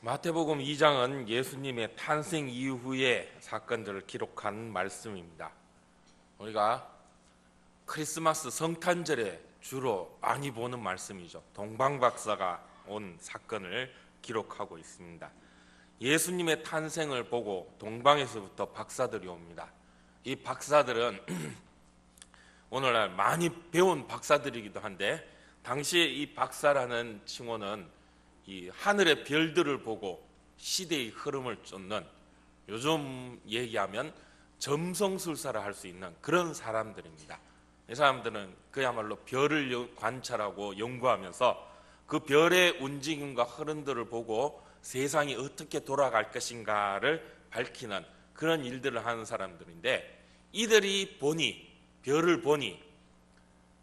마태복음 2장은 예수님의 탄생 이후의 사건들을 기록한 말씀입니다. 우리가 크리스마스 성탄절에 주로 많이 보는 말씀이죠. 동방박사가 온 사건을 기록하고 있습니다. 예수님의 탄생을 보고 동방에서부터 박사들이 옵니다. 이 박사들은 오늘날 많이 배운 박사들이기도 한데, 당시에 이 박사라는 칭호는 이 하늘의 별들을 보고 시대의 흐름을 쫓는, 요즘 얘기하면 점성술사를 할 수 있는 그런 사람들입니다. 이 사람들은 그야말로 별을 관찰하고 연구하면서 그 별의 움직임과 흐름들을 보고 세상이 어떻게 돌아갈 것인가를 밝히는 그런 일들을 하는 사람들인데, 이들이 별을 보니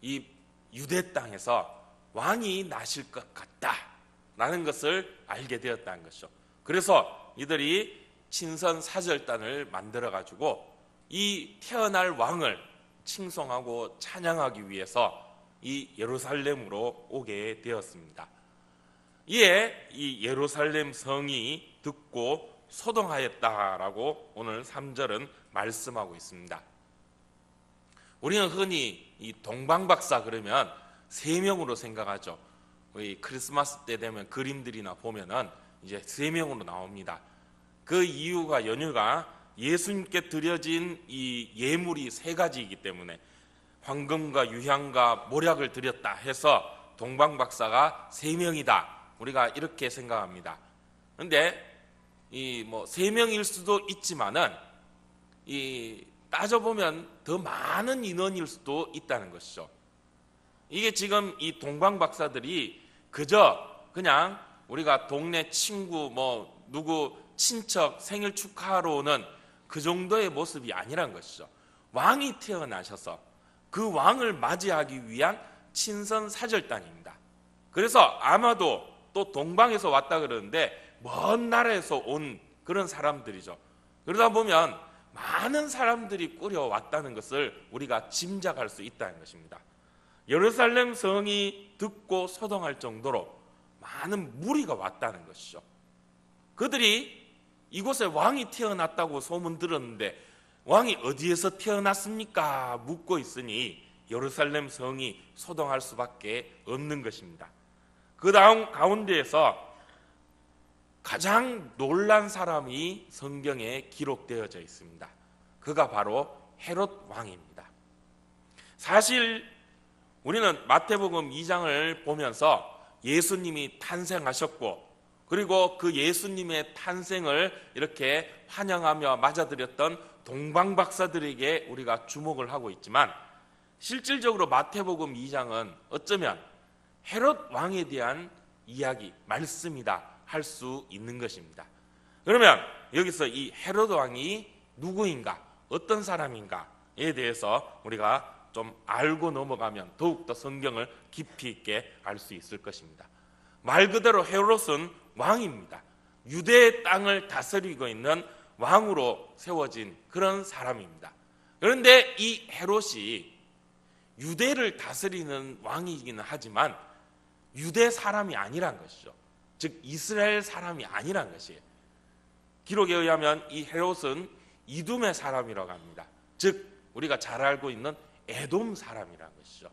이 유대 땅에서 왕이 나실 것 같다라는 것을 알게 되었다는 것이죠. 그래서 이들이 친선 사절단을 만들어 가지고 이 태어날 왕을 칭송하고 찬양하기 위해서 이 예루살렘으로 오게 되었습니다. 이에 이 예루살렘 성이 듣고 소동하였다라고 오늘 3절은 말씀하고 있습니다. 우리는 흔히 이 동방박사 그러면 3명으로 생각하죠. 우리 크리스마스 때 되면 그림들이나 보면은 이제 3명으로 나옵니다. 그 이유가 연유가 예수님께 드려진 이 예물이 3가지이기 때문에 황금과 유향과 모략을 드렸다 해서 동방박사가 3명이다. 우리가 이렇게 생각합니다. 그런데 이 3명일 수도 있지만은 따져보면 더 많은 인원일 수도 있다는 것이죠. 이게 지금 이 동방박사들이 그냥 우리가 동네 친구 누구 친척 생일 축하하러 오는 그 정도의 모습이 아니란 것이죠. 왕이 태어나셔서 그 왕을 맞이하기 위한 친선 사절단입니다. 그래서 아마도 또 동방에서 왔다 그러는데 먼 나라에서 온 그런 사람들이죠. 그러다 보면 많은 사람들이 꾸려왔다는 것을 우리가 짐작할 수 있다는 것입니다. 예루살렘 성이 듣고 소동할 정도로 많은 무리가 왔다는 것이죠. 그들이 이곳에 왕이 태어났다고 소문 들었는데 왕이 어디에서 태어났습니까? 묻고 있으니 예루살렘 성이 소동할 수밖에 없는 것입니다. 그 다음 가운데에서 가장 놀란 사람이 성경에 기록되어져 있습니다. 그가 바로 헤롯 왕입니다. 사실 우리는 마태복음 2장을 보면서 예수님이 탄생하셨고, 그리고 그 예수님의 탄생을 이렇게 환영하며 맞아들였던 동방박사들에게 우리가 주목을 하고 있지만, 실질적으로 마태복음 2장은 어쩌면 헤롯 왕에 대한 이야기, 말씀이다 할 수 있는 것입니다. 그러면 여기서 이 헤롯 왕이 누구인가, 어떤 사람인가에 대해서 우리가 좀 알고 넘어가면 더욱더 성경을 깊이 있게 알 수 있을 것입니다. 말 그대로 헤롯은 왕입니다. 유대의 땅을 다스리고 있는 왕으로 세워진 그런 사람입니다. 그런데 이 헤롯이 유대를 다스리는 왕이기는 하지만 유대 사람이 아니란 것이죠. 즉 이스라엘 사람이 아니란 것이에요. 기록에 의하면 이 헤롯은 이둠의 사람이라고 합니다. 즉 우리가 잘 알고 있는 에돔 사람이라는 것이죠.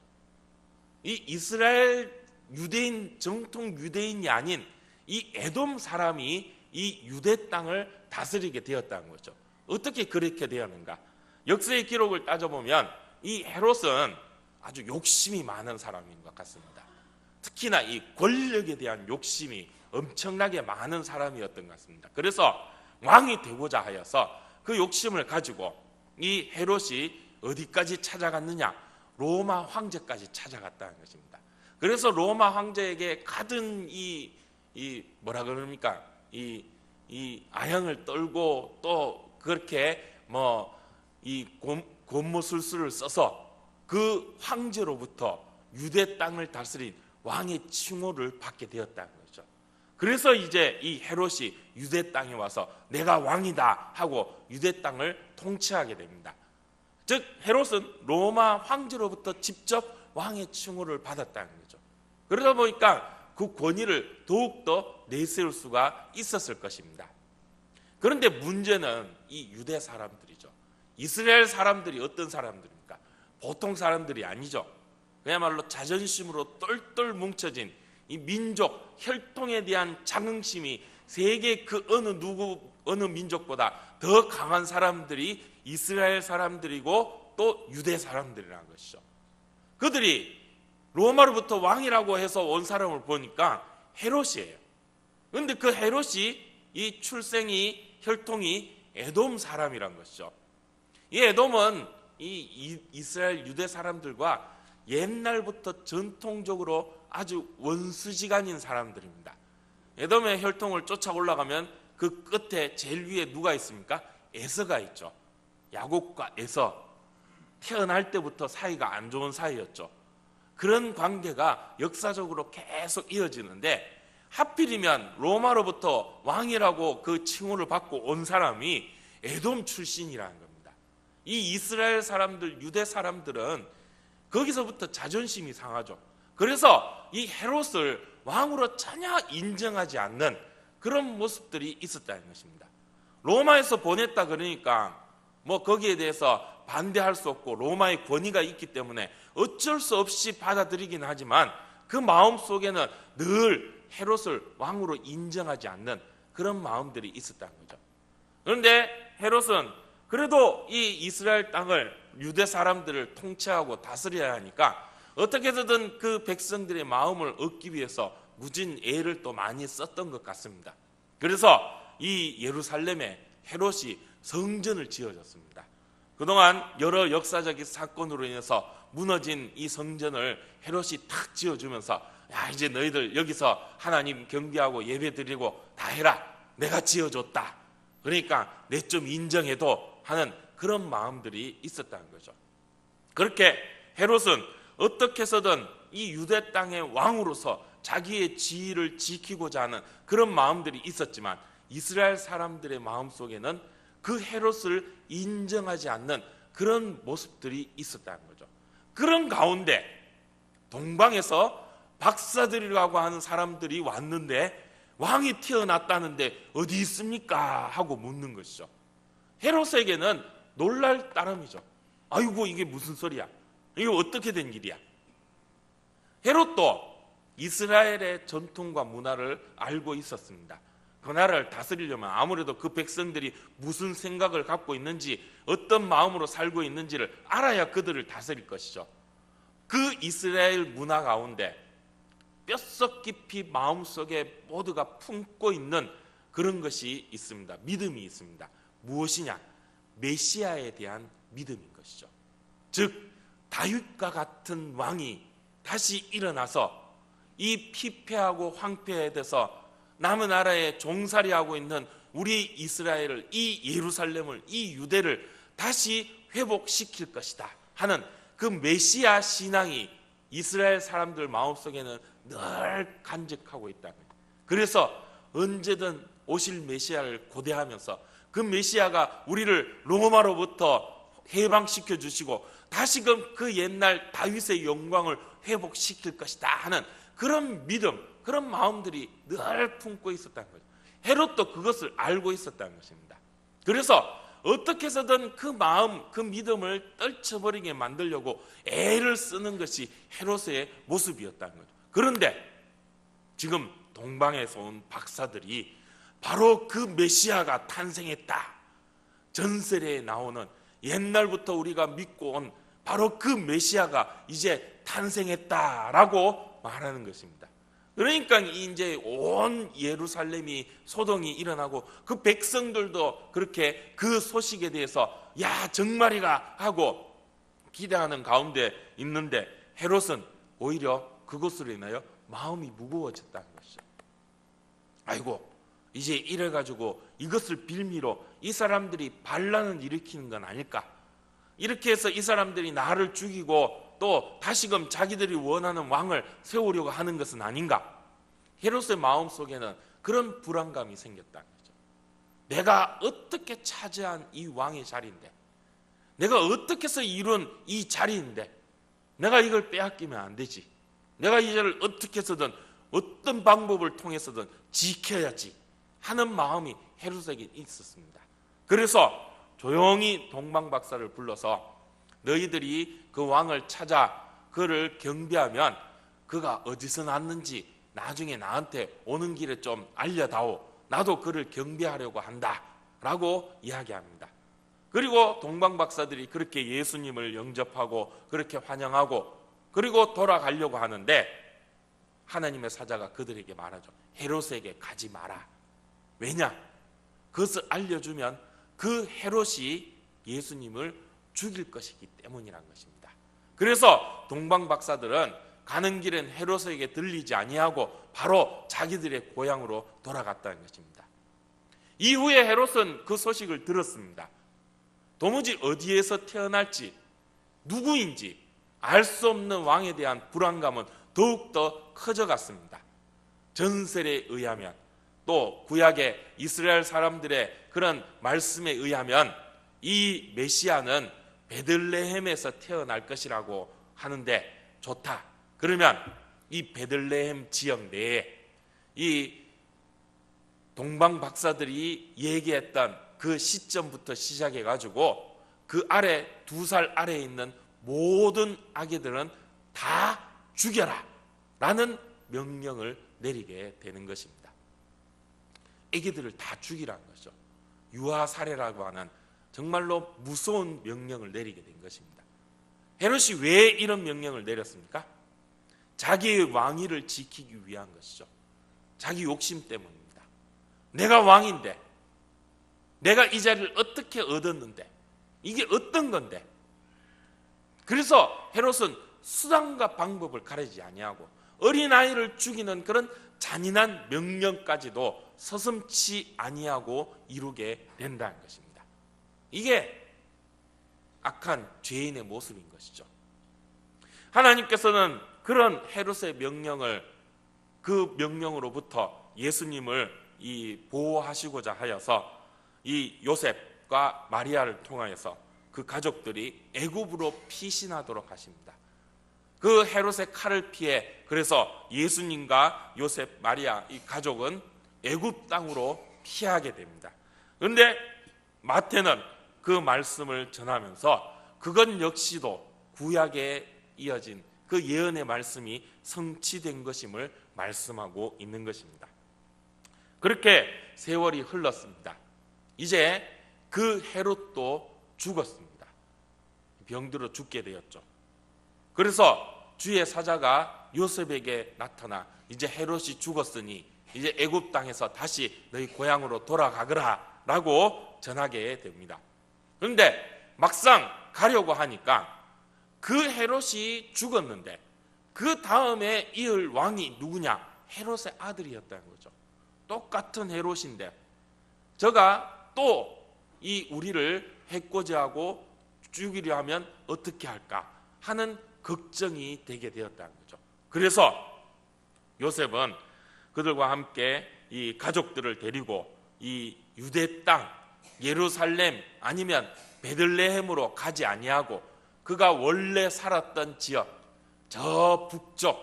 이 이스라엘 유대인, 정통 유대인이 아닌 이 에돔 사람이 이 유대 땅을 다스리게 되었다는 거죠. 어떻게 그렇게 되었는가? 역사의 기록을 따져보면 이 헤롯은 아주 욕심이 많은 사람인 것 같습니다. 특히나 이 권력에 대한 욕심이 엄청나게 많은 사람이었던 것 같습니다. 그래서 왕이 되고자 하여서 그 욕심을 가지고 이 헤롯이 어디까지 찾아갔느냐? 로마 황제까지 찾아갔다는 것입니다. 그래서 로마 황제에게 가든 뭐라 그럽니까? 이 아형을 떨고 또 그렇게 이 권모술수를 써서 그 황제로부터 유대 땅을 다스린 왕의 칭호를 받게 되었다는 거죠. 그래서 이제 이 헤롯이 유대 땅에 와서 내가 왕이다 하고 유대 땅을 통치하게 됩니다. 즉 헤롯은 로마 황제로부터 직접 왕의 칭호를 받았다는 거죠. 그러다 보니까 그 권위를 더욱더 내세울 수가 있었을 것입니다. 그런데 문제는 이 유대 사람들이죠. 이스라엘 사람들이 어떤 사람들입니까? 보통 사람들이 아니죠. 그야말로 자존심으로 똘똘 뭉쳐진 이 민족 혈통에 대한 자긍심이 세계 그 어느 민족보다 더 강한 사람들이 이스라엘 사람들이고 또 유대 사람들이라는 것이죠. 그들이 로마로부터 왕이라고 해서 온 사람을 보니까 헤롯이에요. 그런데 그 헤롯이 이 출생이 혈통이 에돔 사람이란 것이죠. 이 에돔은 이 이스라엘 유대 사람들과 옛날부터 전통적으로 아주 원수지간인 사람들입니다. 에돔의 혈통을 쫓아 올라가면 그 끝에 제일 위에 누가 있습니까? 에서가 있죠. 야곱과 에서, 태어날 때부터 사이가 안 좋은 사이였죠. 그런 관계가 역사적으로 계속 이어지는데, 하필이면 로마로부터 왕이라고 그 칭호를 받고 온 사람이 에돔 출신이라는 겁니다. 이 이스라엘 사람들, 유대 사람들은 거기서부터 자존심이 상하죠. 그래서 이 헤롯을 왕으로 전혀 인정하지 않는 그런 모습들이 있었다는 것입니다. 로마에서 보냈다 그러니까 뭐 거기에 대해서 반대할 수 없고 로마의 권위가 있기 때문에 어쩔 수 없이 받아들이긴 하지만 그 마음 속에는 늘 헤롯을 왕으로 인정하지 않는 그런 마음들이 있었다는 거죠. 그런데 헤롯은 그래도 이 이스라엘 땅을 유대 사람들을 통치하고 다스려야 하니까 어떻게 해서든 그 백성들의 마음을 얻기 위해서 무진 애를 또 많이 썼던 것 같습니다. 그래서 이 예루살렘에 헤롯이 성전을 지어줬습니다. 그동안 여러 역사적인 사건으로 인해서 무너진 이 성전을 헤롯이 탁 지어주면서 야, 이제 너희들 여기서 하나님 경배하고 예배드리고 다 해라. 내가 지어줬다. 그러니까 내 좀 인정해도 하는 그런 마음들이 있었다는 거죠. 그렇게 헤롯은 어떻게 해서든 이 유대 땅의 왕으로서 자기의 지위를 지키고자 하는 그런 마음들이 있었지만 이스라엘 사람들의 마음속에는 그 헤롯을 인정하지 않는 그런 모습들이 있었다는 거죠. 그런 가운데 동방에서 박사들이라고 하는 사람들이 왔는데 왕이 태어났다는데 어디 있습니까? 하고 묻는 것이죠. 헤롯에게는 놀랄 따름이죠. 아이고 이게 무슨 소리야? 이게 어떻게 된 일이야? 헤롯도 이스라엘의 전통과 문화를 알고 있었습니다. 그 나라를 다스리려면 아무래도 그 백성들이 무슨 생각을 갖고 있는지 어떤 마음으로 살고 있는지를 알아야 그들을 다스릴 것이죠. 그 이스라엘 문화 가운데 뼛속 깊이 마음속에 모두가 품고 있는 그런 것이 있습니다. 믿음이 있습니다. 무엇이냐? 메시아에 대한 믿음인 것이죠. 즉 다윗과 같은 왕이 다시 일어나서 이 피폐하고 황폐해져서 남은 나라에 종살이하고 있는 우리 이스라엘을, 이 예루살렘을, 이 유대를 다시 회복시킬 것이다 하는 그 메시아 신앙이 이스라엘 사람들 마음속에는 늘 간직하고 있다는 거예요. 그래서 언제든 오실 메시아를 고대하면서 그 메시아가 우리를 로마로부터 해방시켜 주시고 다시금 그 옛날 다윗의 영광을 회복시킬 것이다 하는 그런 믿음, 그런 마음들이 늘 품고 있었다는 거죠. 헤롯도 그것을 알고 있었다는 것입니다. 그래서 어떻게 해서든 그 마음, 그 믿음을 떨쳐버리게 만들려고 애를 쓰는 것이 헤롯의 모습이었다는 거죠. 그런데 지금 동방에서 온 박사들이 바로 그 메시아가 탄생했다, 전설에 나오는 옛날부터 우리가 믿고 온 바로 그 메시아가 이제 탄생했다라고 말하는 것입니다. 그러니까 이제 온 예루살렘이 소동이 일어나고 그 백성들도 그렇게 그 소식에 대해서 야 정말이가 하고 기대하는 가운데 있는데 헤롯은 오히려 그것으로 인하여 마음이 무거워졌다는 것이죠. 아이고 이제 이래가지고 이것을 빌미로 이 사람들이 반란을 일으키는 건 아닐까, 이렇게 해서 이 사람들이 나를 죽이고 또 다시금 자기들이 원하는 왕을 세우려고 하는 것은 아닌가. 헤롯의 마음속에는 그런 불안감이 생겼다는 거죠. 내가 어떻게 차지한 이 왕의 자리인데, 내가 어떻게 해서 이룬 이 자리인데 내가 이걸 빼앗기면 안 되지. 내가 이걸 어떻게 해서든 어떤 방법을 통해서든 지켜야지 하는 마음이 헤롯에게 있었습니다. 그래서 조용히 동방박사를 불러서 너희들이 그 왕을 찾아 그를 경배하면 그가 어디서 났는지 나중에 나한테 오는 길에 좀 알려다오. 나도 그를 경배하려고 한다 라고 이야기합니다. 그리고 동방박사들이 그렇게 예수님을 영접하고 그렇게 환영하고 그리고 돌아가려고 하는데 하나님의 사자가 그들에게 말하죠. 헤롯에게 가지 마라. 왜냐? 그것을 알려주면 그 헤롯이 예수님을 죽일 것이기 때문이란 것입니다. 그래서 동방박사들은 가는 길은 헤롯에게 들리지 아니하고 바로 자기들의 고향으로 돌아갔다는 것입니다. 이후에 헤롯은 그 소식을 들었습니다. 도무지 어디에서 태어날지 누구인지 알 수 없는 왕에 대한 불안감은 더욱더 커져갔습니다. 전설에 의하면 또 구약의 이스라엘 사람들의 그런 말씀에 의하면 이 메시아는 베들레헴에서 태어날 것이라고 하는데 좋다. 그러면 이 베들레헴 지역 내에 이 동방 박사들이 얘기했던 그 시점부터 시작해 가지고 그 아래 2살 아래에 있는 모든 아기들은 다 죽여라 라는 명령을 내리게 되는 것입니다. 아기들을 다 죽이라는 거죠. 유아살해라고 하는 정말로 무서운 명령을 내리게 된 것입니다. 헤롯이 왜 이런 명령을 내렸습니까? 자기의 왕위를 지키기 위한 것이죠. 자기 욕심 때문입니다. 내가 왕인데 내가 이 자리를 어떻게 얻었는데 이게 어떤 건데. 그래서 헤롯은 수단과 방법을 가리지 아니하고 어린아이를 죽이는 그런 잔인한 명령까지도 서슴지 아니하고 이루게 된다는 것입니다. 이게 악한 죄인의 모습인 것이죠. 하나님께서는 그런 헤롯의 명령을 그 명령으로부터 예수님을 보호하시고자 하여서 이 요셉과 마리아를 통하여서 그 가족들이 애굽으로 피신하도록 하십니다. 그 헤롯의 칼을 피해 그래서 예수님과 요셉, 마리아 이 가족은 애굽 땅으로 피하게 됩니다. 그런데 마태는 그 말씀을 전하면서 그것 역시도 구약에 이어진 그 예언의 말씀이 성취된 것임을 말씀하고 있는 것입니다. 그렇게 세월이 흘렀습니다. 이제 그 헤롯도 죽었습니다. 병들어 죽게 되었죠. 그래서 주의 사자가 요셉에게 나타나 이제 헤롯이 죽었으니 이제 애굽 땅에서 다시 너희 고향으로 돌아가거라 라고 전하게 됩니다. 그런데 막상 가려고 하니까 그 헤롯이 죽었는데 그 다음에 이을 왕이 누구냐? 헤롯의 아들이었다는 거죠. 똑같은 헤롯인데 저가 또 이 우리를 해코지하고 죽이려 하면 어떻게 할까 하는 걱정이 되게 되었다는 거죠. 그래서 요셉은 그들과 함께 이 가족들을 데리고 이 유대 땅 예루살렘 아니면 베들레헴으로 가지 아니하고 그가 원래 살았던 지역 저 북쪽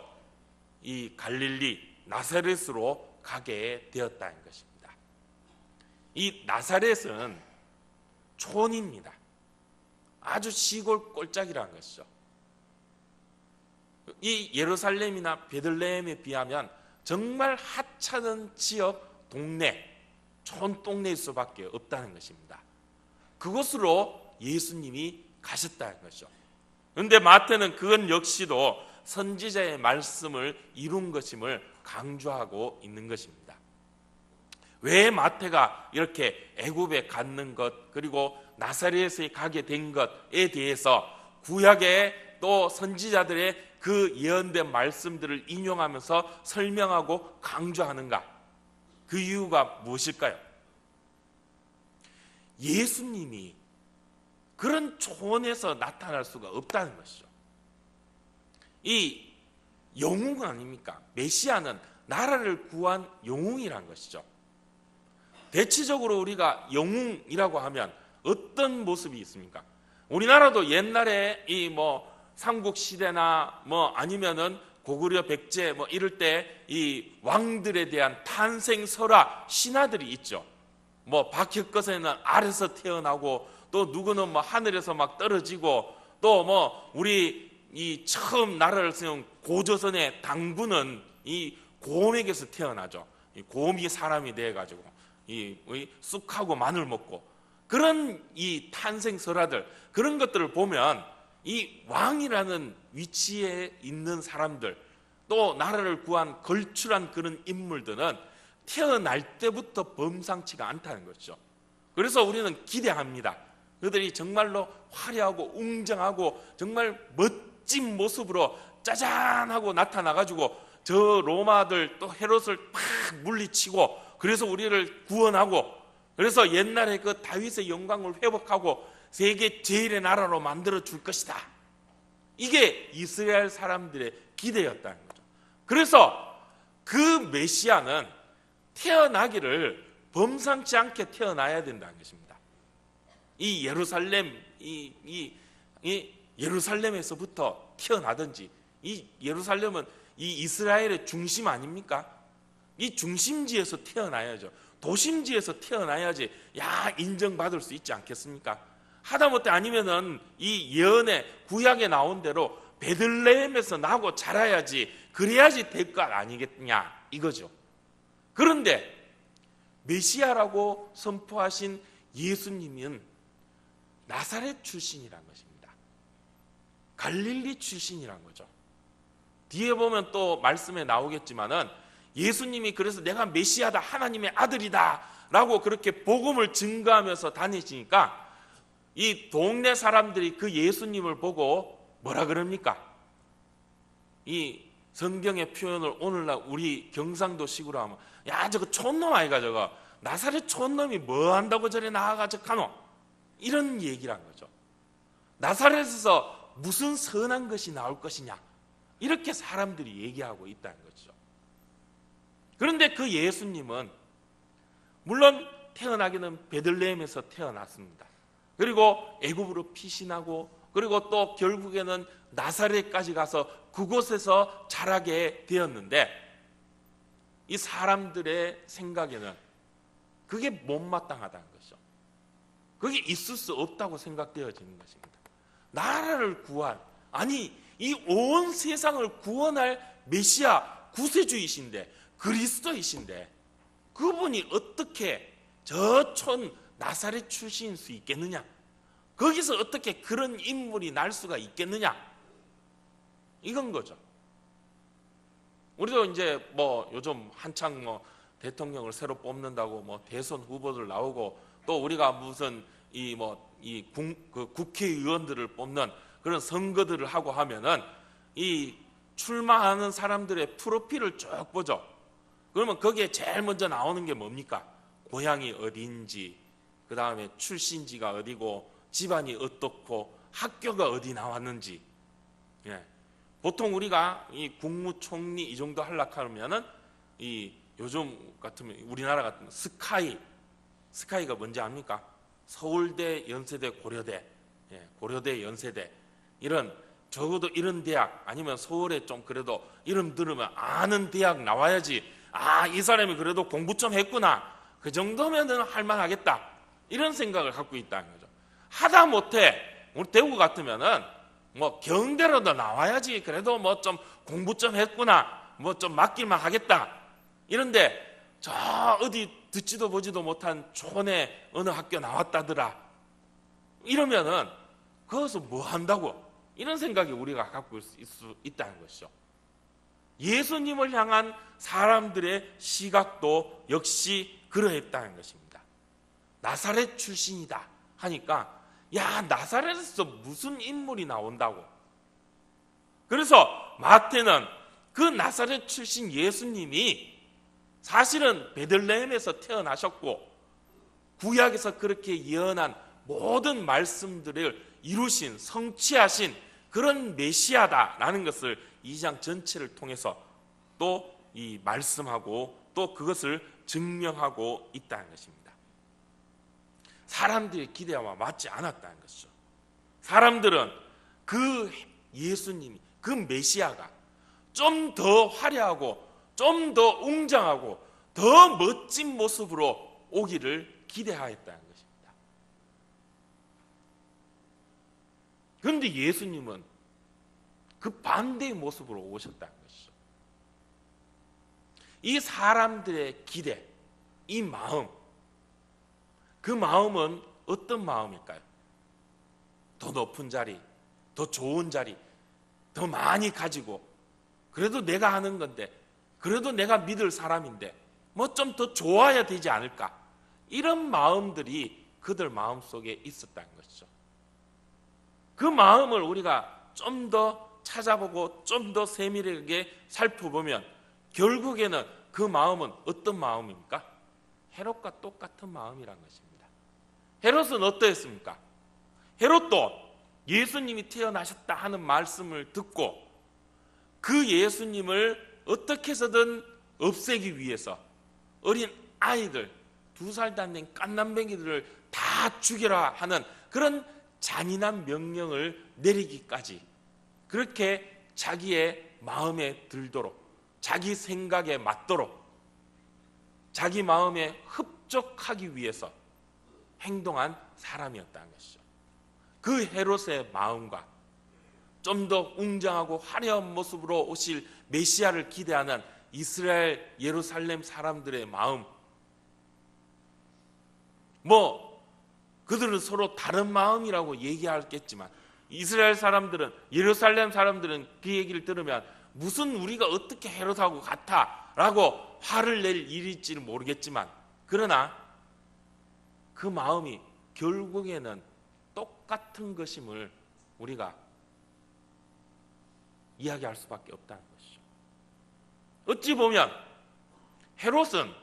이 갈릴리 나사렛으로 가게 되었다는 것입니다. 이 나사렛은 촌입니다. 아주 시골 꼴짝이라는 것이죠. 이 예루살렘이나 베들레헴에 비하면 정말 하찮은 지역 동네 촌동네일 수밖에 없다는 것입니다. 그곳으로 예수님이 가셨다는 것이죠. 그런데 마태는 그건 역시도 선지자의 말씀을 이룬 것임을 강조하고 있는 것입니다. 왜 마태가 이렇게 애굽에 갔는 것 그리고 나사렛에 가게 된 것에 대해서 구약의 또 선지자들의 그 예언된 말씀들을 인용하면서 설명하고 강조하는가? 그 이유가 무엇일까요? 예수님이 그런 초원에서 나타날 수가 없다는 것이죠. 이 영웅 아닙니까? 메시아는 나라를 구한 영웅이란 것이죠. 대체적으로 우리가 영웅이라고 하면 어떤 모습이 있습니까? 우리나라도 옛날에 이 삼국 시대나 아니면은 고구려 백제 뭐 이럴 때 이 왕들에 대한 탄생 설화 신화들이 있죠. 뭐 박혁거세는 아래서 태어나고 또 누구는 뭐 하늘에서 막 떨어지고 또 뭐 우리 이 처음 나라를 세운 고조선의 당군은 이 곰에게서 태어나죠. 이 곰이 사람이 돼 가지고 이 쑥하고 마늘 먹고 그런 이 탄생 설화들 그런 것들을 보면 이 왕이라는 위치에 있는 사람들 또 나라를 구한 걸출한 그런 인물들은 태어날 때부터 범상치가 않다는 거죠. 그래서 우리는 기대합니다. 그들이 정말로 화려하고 웅장하고 정말 멋진 모습으로 짜잔하고 나타나가지고 저 로마들 또 헤롯을 팍 물리치고 그래서 우리를 구원하고 그래서 옛날에 그 다윗의 영광을 회복하고 세계 제일의 나라로 만들어 줄 것이다. 이게 이스라엘 사람들의 기대였다는 거죠. 그래서 그 메시아는 태어나기를 범상치 않게 태어나야 된다는 것입니다. 이 예루살렘 이 예루살렘에서부터 태어나든지 이 예루살렘은 이 이스라엘의 중심 아닙니까? 이 중심지에서 태어나야죠. 도심지에서 태어나야지 야 인정받을 수 있지 않겠습니까? 하다못해 아니면은 이 예언의 구약에 나온 대로 베들레헴에서 나고 자라야지 그래야지 될 것 아니겠냐 이거죠. 그런데 메시아라고 선포하신 예수님은 나사렛 출신이란 것입니다. 갈릴리 출신이란 거죠. 뒤에 보면 또 말씀에 나오겠지만은 예수님이 그래서 내가 메시아다 하나님의 아들이다 라고 그렇게 복음을 증거하면서 다니시니까 이 동네 사람들이 그 예수님을 보고 뭐라 그럽니까? 이 성경의 표현을 오늘날 우리 경상도식으로 하면 야 저거 촌놈 아이가 저거 나사렛 촌놈이 뭐 한다고 저래 나와가지고 가노? 이런 얘기란 거죠. 나사렛에서 무슨 선한 것이 나올 것이냐 이렇게 사람들이 얘기하고 있다는 거죠. 그런데 그 예수님은 물론 태어나기는 베들레헴에서 태어났습니다. 그리고 애굽으로 피신하고 그리고 또 결국에는 나사렛까지 가서 그곳에서 자라게 되었는데 이 사람들의 생각에는 그게 못마땅하다는 거죠. 그게 있을 수 없다고 생각되어지는 것입니다. 나라를 구할 아니 이 온 세상을 구원할 메시아 구세주이신데 그리스도이신데 그분이 어떻게 저 촌 나사렛 출신일 수 있겠느냐? 거기서 어떻게 그런 인물이 날 수가 있겠느냐? 이건 거죠. 우리도 이제 뭐 요즘 한창 뭐 대통령을 새로 뽑는다고 뭐 대선 후보들 나오고 또 우리가 무슨 그 국회의원들을 뽑는 그런 선거들을 하고 하면은 이 출마하는 사람들의 프로필을 쭉 보죠. 그러면 거기에 제일 먼저 나오는 게 뭡니까? 고향이 어딘지, 그 다음에 출신지가 어디고, 집안이 어떻고, 학교가 어디 나왔는지. 예. 보통 우리가 이 국무총리 이 정도 하려면은 이 요즘 같으면 우리나라 같으면 스카이가 뭔지 압니까? 서울대, 연세대, 고려대, 고려대, 연세대 이런 적어도 이런 대학 아니면 서울에 좀 그래도 이름 들으면 아는 대학 나와야지 이 사람이 그래도 공부 좀 했구나 그 정도면은 할만하겠다 이런 생각을 갖고 있다는 거죠. 하다못해 우리 대구 같으면은 뭐 경대로도 나와야지 그래도 뭐 좀 공부 좀 했구나 뭐 좀 맡길만 하겠다 이런데 저 어디 듣지도 보지도 못한 촌에 어느 학교 나왔다더라 이러면은 거기서 뭐 한다고 이런 생각이 우리가 갖고 있을 수 있다는 것이죠. 예수님을 향한 사람들의 시각도 역시 그러했다는 것입니다. 나사렛 출신이다 하니까 야 나사렛에서 무슨 인물이 나온다고. 그래서 마태는 그 나사렛 출신 예수님이 사실은 베들레헴에서 태어나셨고 구약에서 그렇게 예언한 모든 말씀들을 이루신 성취하신 그런 메시아다라는 것을 2장 전체를 통해서 또 이 말씀하고 또 그것을 증명하고 있다는 것입니다. 사람들의 기대와 맞지 않았다는 것이죠. 사람들은 그 예수님이 그 메시아가 좀 더 화려하고 좀 더 웅장하고 더 멋진 모습으로 오기를 기대하였다는 것입니다. 그런데 예수님은 그 반대의 모습으로 오셨다는 것이죠. 이 사람들의 기대, 이 마음, 그 마음은 어떤 마음일까요? 더 높은 자리, 더 좋은 자리, 더 많이 가지고, 그래도 내가 하는 건데, 그래도 내가 믿을 사람인데 뭐 좀 더 좋아야 되지 않을까, 이런 마음들이 그들 마음속에 있었다는 것이죠. 그 마음을 우리가 좀 더 찾아보고 좀 더 세밀하게 살펴보면 결국에는 그 마음은 어떤 마음입니까? 헤롯과 똑같은 마음이란 것입니다. 헤롯은 어떠했습니까? 헤롯도 예수님이 태어나셨다 하는 말씀을 듣고 그 예수님을 어떻게 해서든 없애기 위해서 어린 아이들, 2살도 안 된 갓난뱅이들을 다 죽여라 하는 그런 잔인한 명령을 내리기까지, 그렇게 자기의 마음에 들도록, 자기 생각에 맞도록, 자기 마음에 흡족하기 위해서 행동한 사람이었다는 것이죠. 그 헤롯의 마음과 좀 더 웅장하고 화려한 모습으로 오실 메시아를 기대하는 이스라엘 예루살렘 사람들의 마음, 뭐 그들은 서로 다른 마음이라고 얘기하겠지만 이스라엘 사람들은, 예루살렘 사람들은 그 얘기를 들으면 무슨 우리가 어떻게 헤롯하고 같아 라고 화를 낼 일일지는 모르겠지만, 그러나 그 마음이 결국에는 똑같은 것임을 우리가 이야기할 수밖에 없다는 것이죠. 어찌 보면 헤롯은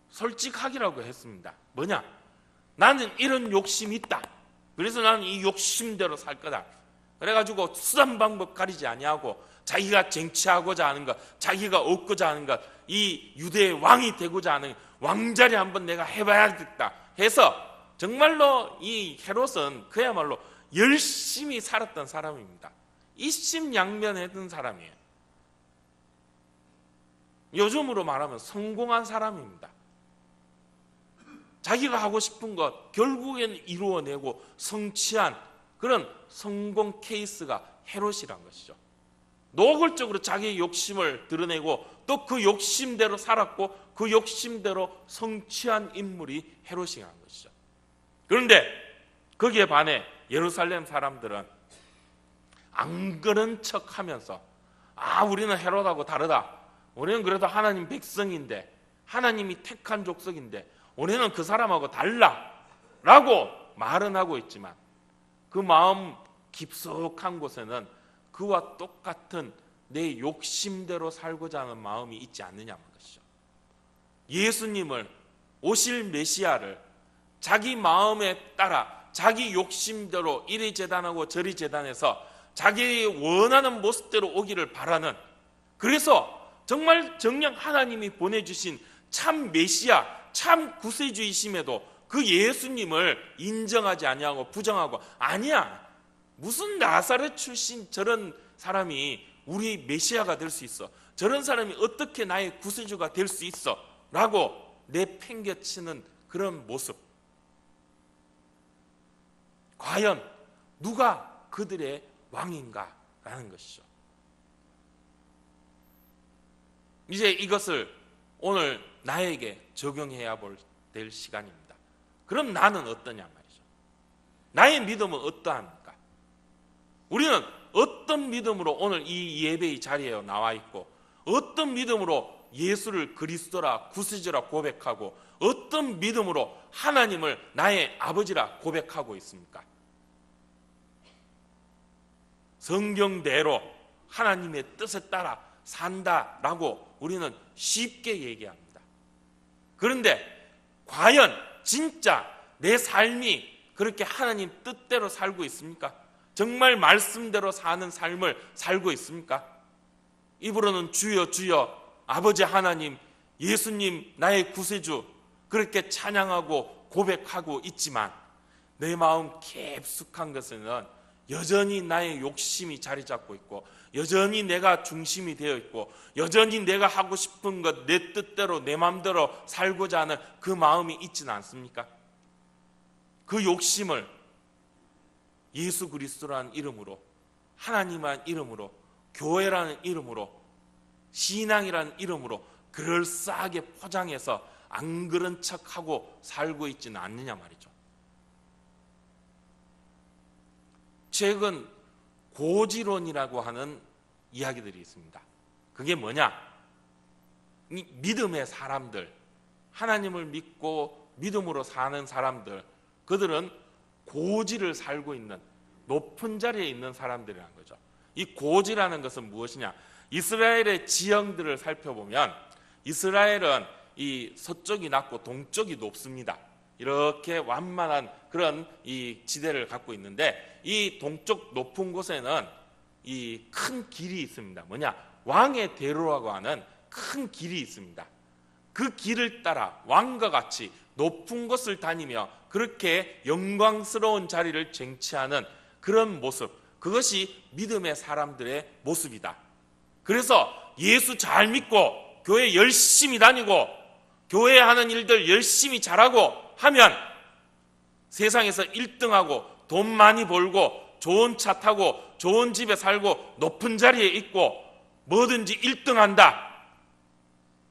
솔직하기라고 했습니다. 뭐냐? 나는 이런 욕심이 있다. 그래서 나는 이 욕심대로 살 거다. 그래가지고 수단 방법 가리지 아니하고 자기가 쟁취하고자 하는 것, 자기가 얻고자 하는 것, 이 유대의 왕이 되고자 하는 왕자리 한번 내가 해봐야겠다 해서 정말로 이 헤롯은 그야말로 열심히 살았던 사람입니다. 이심양면했던 사람이에요. 요즘으로 말하면 성공한 사람입니다. 자기가 하고 싶은 것 결국에는 이루어내고 성취한 그런 성공 케이스가 헤롯이란 것이죠. 노골적으로 자기의 욕심을 드러내고 또 그 욕심대로 살았고 그 욕심대로 성취한 인물이 헤롯이라는 것이죠. 그런데 거기에 반해 예루살렘 사람들은 안 그런 척하면서 우리는 헤롯하고 다르다. 우리는 그래도 하나님 백성인데, 하나님이 택한 족속인데 우리는 그 사람하고 달라 라고 말은 하고 있지만 그 마음 깊숙한 곳에는 그와 똑같은 내 욕심대로 살고자 하는 마음이 있지 않느냐는 것이죠. 예수님을, 오실 메시아를 자기 마음에 따라 자기 욕심대로 이리 재단하고 저리 재단해서 자기 원하는 모습대로 오기를 바라는, 그래서 정말 정녕 하나님이 보내주신 참 메시아, 참 구세주이심에도 그 예수님을 인정하지 아니하고 부정하고, 아니야, 무슨 나사렛 출신 저런 사람이 우리 메시아가 될 수 있어, 저런 사람이 어떻게 나의 구세주가 될 수 있어 라고 내팽개치는 그런 모습, 과연 누가 그들의 왕인가 라는 것이죠. 이제 이것을 오늘 나에게 적용해야 될 시간입니다. 그럼 나는 어떠냐 말이죠. 나의 믿음은 어떠합니까? 우리는 어떤 믿음으로 오늘 이 예배의 자리에 나와 있고, 어떤 믿음으로 예수를 그리스도라 구세주라 고백하고, 어떤 믿음으로 하나님을 나의 아버지라 고백하고 있습니까? 성경대로 하나님의 뜻에 따라 산다라고 우리는 쉽게 얘기합니다. 그런데 과연 진짜 내 삶이 그렇게 하나님 뜻대로 살고 있습니까? 정말 말씀대로 사는 삶을 살고 있습니까? 입으로는 주여 주여 아버지 하나님, 예수님 나의 구세주 그렇게 찬양하고 고백하고 있지만 내 마음 깊숙한 것에는 여전히 나의 욕심이 자리 잡고 있고, 여전히 내가 중심이 되어 있고, 여전히 내가 하고 싶은 것, 내 뜻대로 내 마음대로 살고자 하는 그 마음이 있지는 않습니까? 그 욕심을 예수 그리스도라는 이름으로, 하나님이라는 이름으로, 교회라는 이름으로, 신앙이라는 이름으로 그럴싸하게 포장해서 안 그런 척하고 살고 있지는 않느냐 말이죠. 최근 고지론이라고 하는 이야기들이 있습니다. 그게 뭐냐? 이 믿음의 사람들, 하나님을 믿고 믿음으로 사는 사람들, 그들은 고지를 살고 있는, 높은 자리에 있는 사람들이라는 거죠. 이 고지라는 것은 무엇이냐? 이스라엘의 지형들을 살펴보면 이스라엘은 이 서쪽이 낮고 동쪽이 높습니다. 이렇게 완만한 그런 이 지대를 갖고 있는데, 이 동쪽 높은 곳에는 이 큰 길이 있습니다. 뭐냐? 왕의 대로라고 하는 큰 길이 있습니다. 그 길을 따라 왕과 같이 높은 곳을 다니며 그렇게 영광스러운 자리를 쟁취하는 그런 모습, 그것이 믿음의 사람들의 모습이다. 그래서 예수 잘 믿고 교회 열심히 다니고 교회 하는 일들 열심히 잘하고 하면 세상에서 1등하고 돈 많이 벌고 좋은 차 타고 좋은 집에 살고 높은 자리에 있고 뭐든지 1등한다,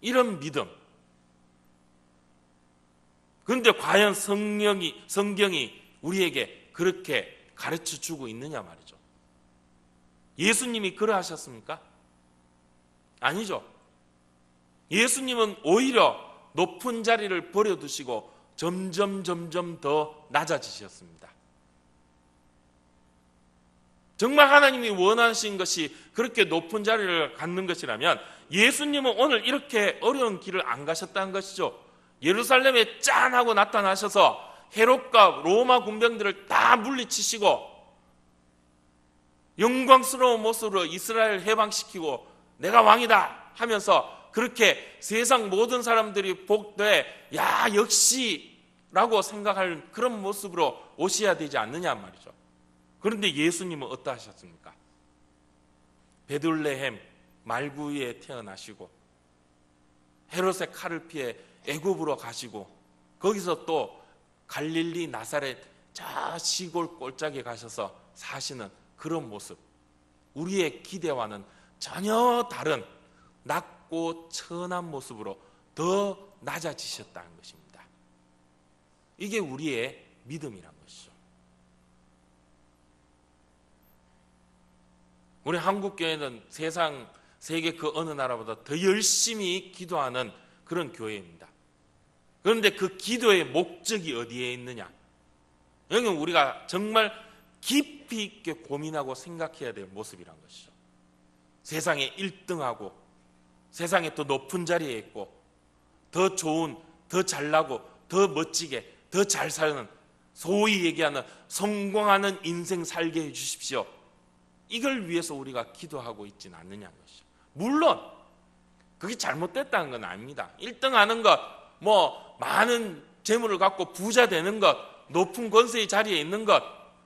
이런 믿음. 그런데 과연 성경이 우리에게 그렇게 가르쳐 주고 있느냐 말이죠. 예수님이 그러하셨습니까? 아니죠. 예수님은 오히려 높은 자리를 버려두시고 점점 더 낮아지셨습니다. 정말 하나님이 원하신 것이 그렇게 높은 자리를 갖는 것이라면 예수님은 오늘 이렇게 어려운 길을 안 가셨다는 것이죠. 예루살렘에 짠 하고 나타나셔서 헤롯과 로마 군병들을 다 물리치시고 영광스러운 모습으로 이스라엘을 해방시키고 내가 왕이다 하면서 그렇게 세상 모든 사람들이 복돼 야 역시 라고 생각할 그런 모습으로 오셔야 되지 않느냐 말이죠. 그런데 예수님은 어떠하셨습니까? 베들레헴 말구 위에 태어나시고 헤롯의 칼을 피해 애굽으로 가시고 거기서 또 갈릴리 나사렛 저 시골 꼴짝에 가셔서 사시는 그런 모습, 우리의 기대와는 전혀 다른 낮고 천한 모습으로 더 낮아지셨다는 것입니다. 이게 우리의 믿음이란 것이죠. 우리 한국교회는 세상 세계 그 어느 나라보다 더 열심히 기도하는 그런 교회입니다. 그런데 그 기도의 목적이 어디에 있느냐? 여기는 우리가 정말 깊이 있게 고민하고 생각해야 될 모습이란 것이죠. 세상에 1등하고 세상에 더 높은 자리에 있고 더 좋은, 더 잘나고 더 멋지게 더 잘 사는, 소위 얘기하는 성공하는 인생 살게 해주십시오. 이걸 위해서 우리가 기도하고 있지는 않느냐는 것이죠. 물론 그게 잘못됐다는 건 아닙니다. 1등하는 것, 뭐 많은 재물을 갖고 부자 되는 것, 높은 권세의 자리에 있는 것,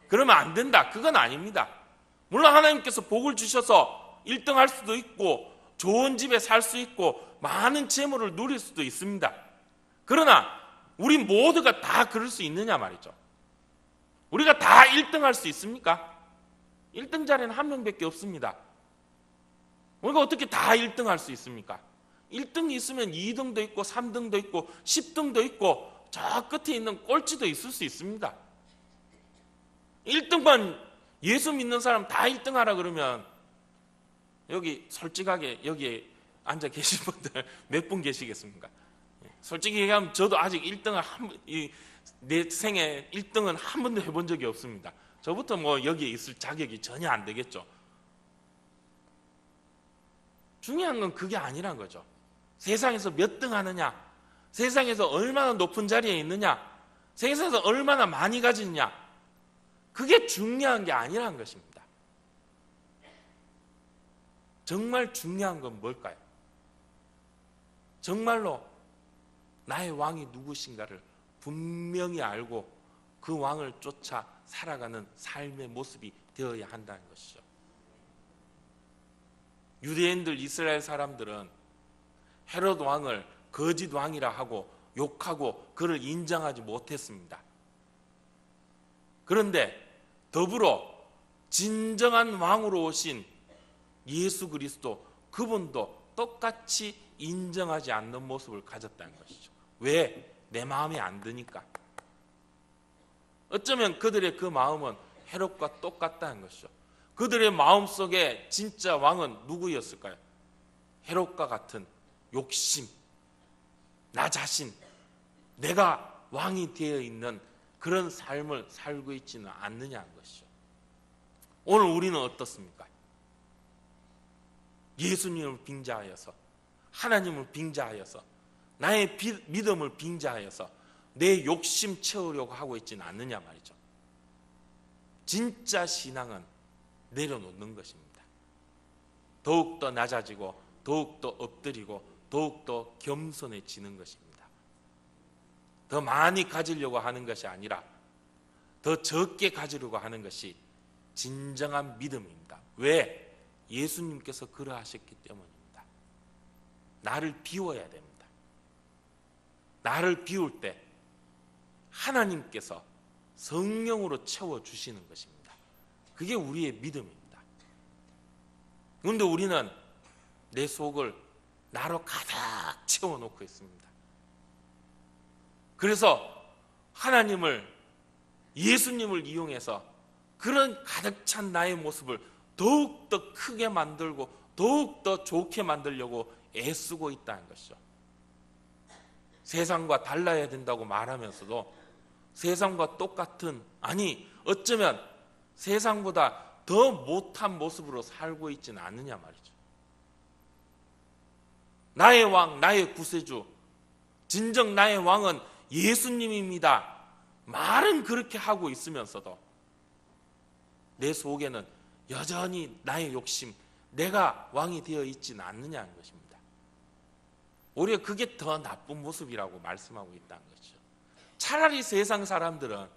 그러면 안 된다, 그건 아닙니다. 물론 하나님께서 복을 주셔서 1등할 수도 있고 좋은 집에 살 수 있고 많은 재물을 누릴 수도 있습니다. 그러나 우리 모두가 다 그럴 수 있느냐 말이죠. 우리가 다 1등할 수 있습니까? 1등 자리는 한 명밖에 없습니다. 우리가 어떻게 다 1등할 수 있습니까? 1등이 있으면 2등도 있고 3등도 있고 10등도 있고 저 끝에 있는 꼴찌도 있을 수 있습니다. 1등만 예수 믿는 사람 다 1등하라 그러면 여기 솔직하게 여기에 앉아 계신 분들 몇 분 계시겠습니까? 솔직히 얘기하면 저도 아직 1등을 내 생에 1등은 한 번도 해본 적이 없습니다. 저부터 뭐 여기에 있을 자격이 전혀 안 되겠죠. 중요한 건 그게 아니란 거죠. 세상에서 몇 등 하느냐, 세상에서 얼마나 높은 자리에 있느냐, 세상에서 얼마나 많이 가지느냐, 그게 중요한 게 아니란 것입니다. 정말 중요한 건 뭘까요? 정말로 나의 왕이 누구신가를 분명히 알고 그 왕을 쫓아 살아가는 삶의 모습이 되어야 한다는 것이죠. 유대인들, 이스라엘 사람들은 헤롯 왕을 거짓 왕이라 하고 욕하고 그를 인정하지 못했습니다. 그런데 더불어 진정한 왕으로 오신 예수 그리스도, 그분도 똑같이 인정하지 않는 모습을 가졌다는 것이죠. 왜? 내 마음에 안 드니까. 어쩌면 그들의 그 마음은 헤롯과 똑같다는 것이죠. 그들의 마음속에 진짜 왕은 누구였을까요? 헤롯과 같은 욕심, 나 자신, 내가 왕이 되어 있는 그런 삶을 살고 있지는 않느냐는 것이죠. 오늘 우리는 어떻습니까? 예수님을 빙자하여서, 하나님을 빙자하여서, 나의 믿음을 빙자하여서 내 욕심 채우려고 하고 있지는 않느냐 말이죠. 진짜 신앙은 내려놓는 것입니다. 더욱더 낮아지고 더욱더 엎드리고 더욱더 겸손해지는 것입니다. 더 많이 가지려고 하는 것이 아니라 더 적게 가지려고 하는 것이 진정한 믿음입니다. 왜? 예수님께서 그러하셨기 때문입니다. 나를 비워야 됩니다. 나를 비울 때 하나님께서 성령으로 채워주시는 것입니다. 그게 우리의 믿음입니다. 그런데 우리는 내 속을 나로 가득 채워놓고 있습니다. 그래서 하나님을, 예수님을 이용해서 그런 가득 찬 나의 모습을 더욱더 크게 만들고 더욱더 좋게 만들려고 애쓰고 있다는 것이죠. 세상과 달라야 된다고 말하면서도 세상과 똑같은, 아니 어쩌면 세상보다 더 못한 모습으로 살고 있지는 않느냐 말이죠. 나의 왕, 나의 구세주, 진정 나의 왕은 예수님입니다. 말은 그렇게 하고 있으면서도 내 속에는 여전히 나의 욕심, 내가 왕이 되어 있지는 않느냐는 것입니다. 오히려 그게 더 나쁜 모습이라고 말씀하고 있다는 거죠. 차라리 세상 사람들은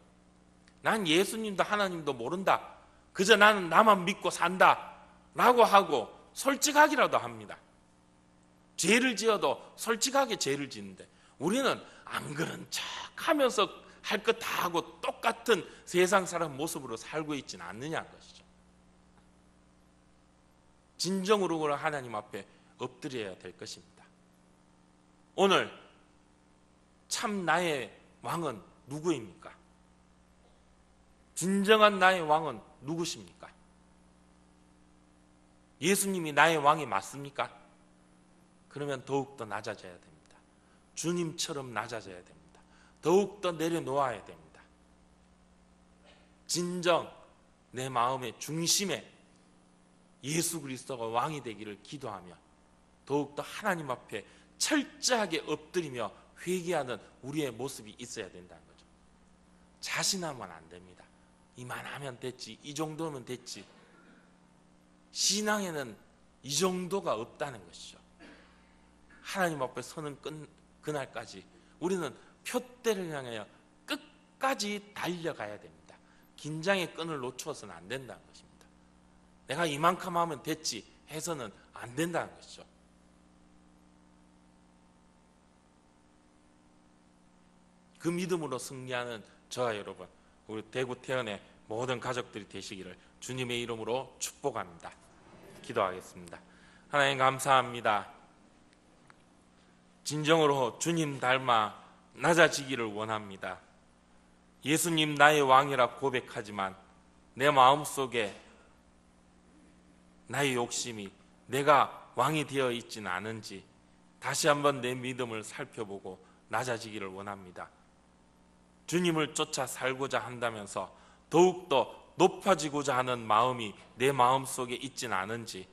난 예수님도 하나님도 모른다, 그저 나는 나만 믿고 산다 라고 하고 솔직하기라도 합니다. 죄를 지어도 솔직하게 죄를 짓는데 우리는 안 그런 척 하면서 할 것 다 하고 똑같은 세상 사람 모습으로 살고 있지는 않느냐는 것이죠. 진정으로 하나님 앞에 엎드려야 될 것입니다. 오늘 참 나의 왕은 누구입니까? 진정한 나의 왕은 누구십니까? 예수님이 나의 왕이 맞습니까? 그러면 더욱더 낮아져야 됩니다. 주님처럼 낮아져야 됩니다. 더욱더 내려놓아야 됩니다. 진정 내 마음의 중심에 예수 그리스도가 왕이 되기를 기도하며 더욱더 하나님 앞에 철저하게 엎드리며 회개하는 우리의 모습이 있어야 된다는 거죠. 자신하면 안 됩니다. 이만하면 됐지, 이 정도면 됐지. 신앙에는 이 정도가 없다는 것이죠. 하나님 앞에 서는 그날까지 우리는 표대를 향하여 끝까지 달려가야 됩니다. 긴장의 끈을 놓쳐서는 안 된다는 것입니다. 내가 이만큼 하면 됐지 해서는 안 된다는 것이죠. 그 믿음으로 승리하는 저와 여러분, 우리 대구 태연의 모든 가족들이 되시기를 주님의 이름으로 축복합니다. 기도하겠습니다. 하나님 감사합니다. 진정으로 주님 닮아 낮아지기를 원합니다. 예수님 나의 왕이라 고백하지만 내 마음속에 나의 욕심이 내가 왕이 되어 있지는 않은지 다시 한번 내 믿음을 살펴보고 낮아지기를 원합니다. 주님을 쫓아 살고자 한다면서 더욱더 높아지고자 하는 마음이 내 마음속에 있지는 않은지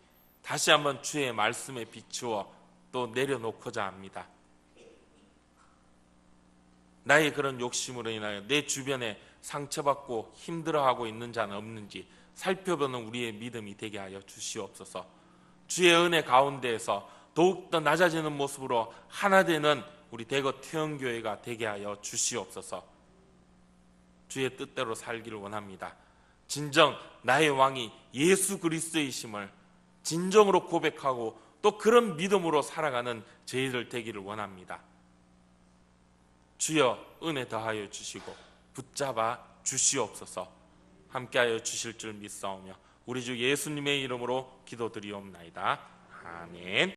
다시 한번 주의 말씀에 비추어 또 내려놓고자 합니다. 나의 그런 욕심으로 인하여 내 주변에 상처받고 힘들어하고 있는 자는 없는지 살펴보는 우리의 믿음이 되게 하여 주시옵소서. 주의 은혜 가운데에서 더욱더 낮아지는 모습으로 하나 되는 우리 대거 태영교회가 되게 하여 주시옵소서. 주의 뜻대로 살기를 원합니다. 진정 나의 왕이 예수 그리스도이심을 진정으로 고백하고 또 그런 믿음으로 살아가는 저희들 되기를 원합니다. 주여 은혜 더하여 주시고 붙잡아 주시옵소서. 함께하여 주실 줄 믿사오며 우리 주 예수님의 이름으로 기도드리옵나이다. 아멘.